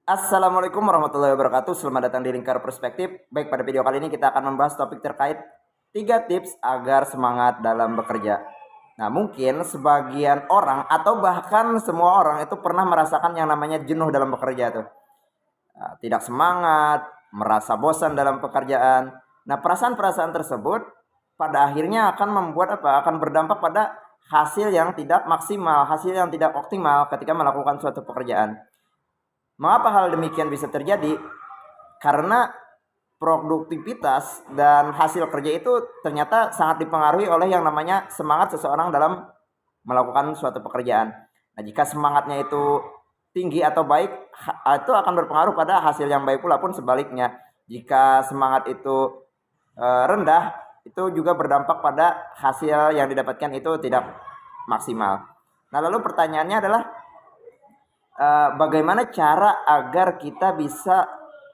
Assalamualaikum warahmatullahi wabarakatuh. Selamat datang di Lingkar Perspektif. Baik, pada video kali ini kita akan membahas topik terkait 3 tips agar semangat dalam bekerja. Nah, mungkin sebagian orang atau bahkan semua orang itu pernah merasakan yang namanya jenuh dalam bekerja tuh. Tidak semangat, merasa bosan dalam pekerjaan. Nah, perasaan-perasaan tersebut pada akhirnya akan membuat apa? Akan berdampak pada hasil yang tidak maksimal, hasil yang tidak optimal ketika melakukan suatu pekerjaan. Mengapa hal demikian bisa terjadi? Karena produktivitas dan hasil kerja itu ternyata sangat dipengaruhi oleh yang namanya semangat seseorang dalam melakukan suatu pekerjaan. Nah, jika semangatnya itu tinggi atau baik, itu akan berpengaruh pada hasil yang baik pula pun sebaliknya. Jika semangat itu rendah, itu juga berdampak pada hasil yang didapatkan itu tidak maksimal. Nah, lalu pertanyaannya adalah bagaimana cara agar kita bisa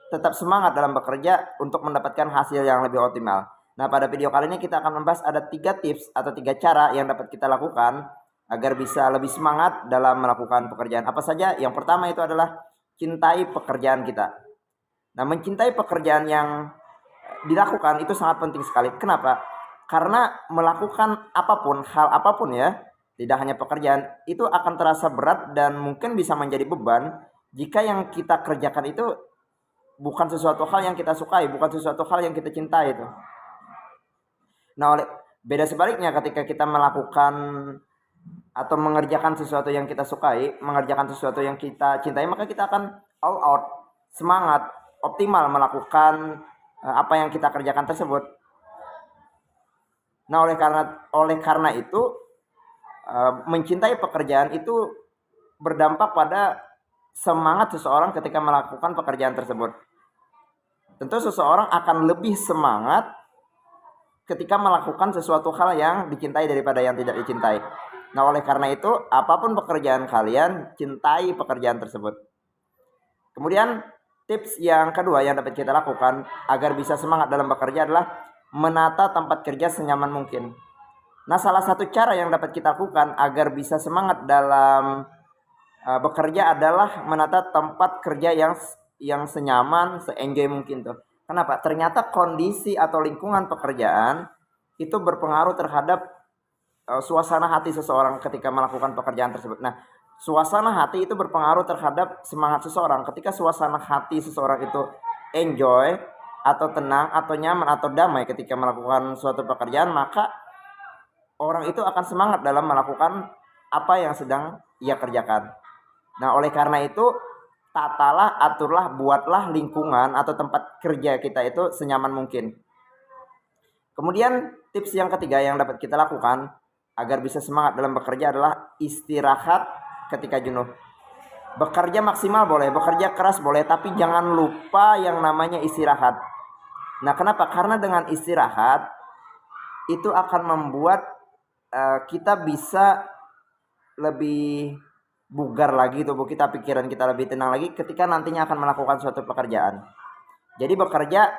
tetap semangat dalam bekerja untuk mendapatkan hasil yang lebih optimal. Nah, pada video kali ini kita akan membahas ada 3 tips atau 3 cara yang dapat kita lakukan agar bisa lebih semangat dalam melakukan pekerjaan. Apa saja? Yang pertama itu adalah cintai pekerjaan kita. Nah, mencintai pekerjaan yang dilakukan itu sangat penting sekali. Kenapa? Karena melakukan apapun, hal apapun ya, tidak hanya pekerjaan, itu akan terasa berat dan mungkin bisa menjadi beban jika yang kita kerjakan itu bukan sesuatu hal yang kita sukai, bukan sesuatu hal yang kita cintai itu. Nah, beda sebaliknya ketika kita melakukan atau mengerjakan sesuatu yang kita sukai, mengerjakan sesuatu yang kita cintai, maka kita akan all out, semangat, optimal melakukan apa yang kita kerjakan tersebut. Nah, oleh karena itu mencintai pekerjaan itu berdampak pada semangat seseorang ketika melakukan pekerjaan tersebut. Tentu seseorang akan lebih semangat ketika melakukan sesuatu hal yang dicintai daripada yang tidak dicintai. Nah, oleh karena itu, apapun pekerjaan kalian, cintai pekerjaan tersebut. Kemudian, tips yang kedua yang dapat kita lakukan agar bisa semangat dalam bekerja adalah menata tempat kerja senyaman mungkin. Nah, salah satu cara yang dapat kita lakukan agar bisa semangat dalam bekerja adalah menata tempat kerja yang senyaman, se-enjoy mungkin tuh. Kenapa? Ternyata kondisi atau lingkungan pekerjaan itu berpengaruh terhadap suasana hati seseorang ketika melakukan pekerjaan tersebut. Nah, suasana hati itu berpengaruh terhadap semangat seseorang. Ketika suasana hati seseorang itu enjoy atau tenang atau nyaman atau damai ketika melakukan suatu pekerjaan, maka orang itu akan semangat dalam melakukan apa yang sedang ia kerjakan. Nah, oleh karena itu, tatalah, aturlah, buatlah lingkungan atau tempat kerja kita itu senyaman mungkin. Kemudian, tips yang ketiga yang dapat kita lakukan agar bisa semangat dalam bekerja adalah istirahat ketika jenuh. Bekerja maksimal boleh, bekerja keras boleh, tapi jangan lupa yang namanya istirahat. Nah, kenapa? Karena dengan istirahat itu akan membuat kita bisa lebih bugar lagi tubuh kita, pikiran kita lebih tenang lagi ketika nantinya akan melakukan suatu pekerjaan. Jadi bekerja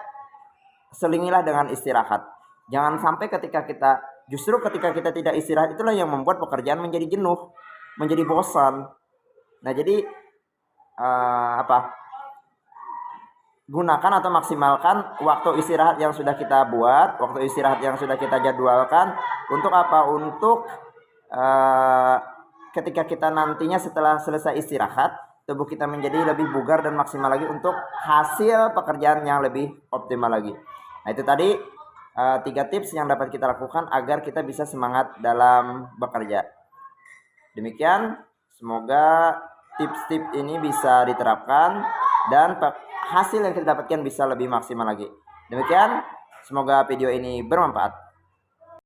selingilah dengan istirahat. Jangan sampai ketika kita tidak istirahat itulah yang membuat pekerjaan menjadi jenuh, menjadi bosan. Nah, jadi gunakan atau maksimalkan waktu istirahat yang sudah kita buat, waktu istirahat yang sudah kita jadwalkan. Untuk apa? Untuk ketika kita nantinya setelah selesai istirahat, tubuh kita menjadi lebih bugar dan maksimal lagi untuk hasil pekerjaan yang lebih optimal lagi. Nah, itu tadi 3 tips yang dapat kita lakukan agar kita bisa semangat dalam bekerja. Demikian, semoga tips-tips ini bisa diterapkan dan hasil yang kita dapatkan bisa lebih maksimal lagi. Demikian, semoga video ini bermanfaat.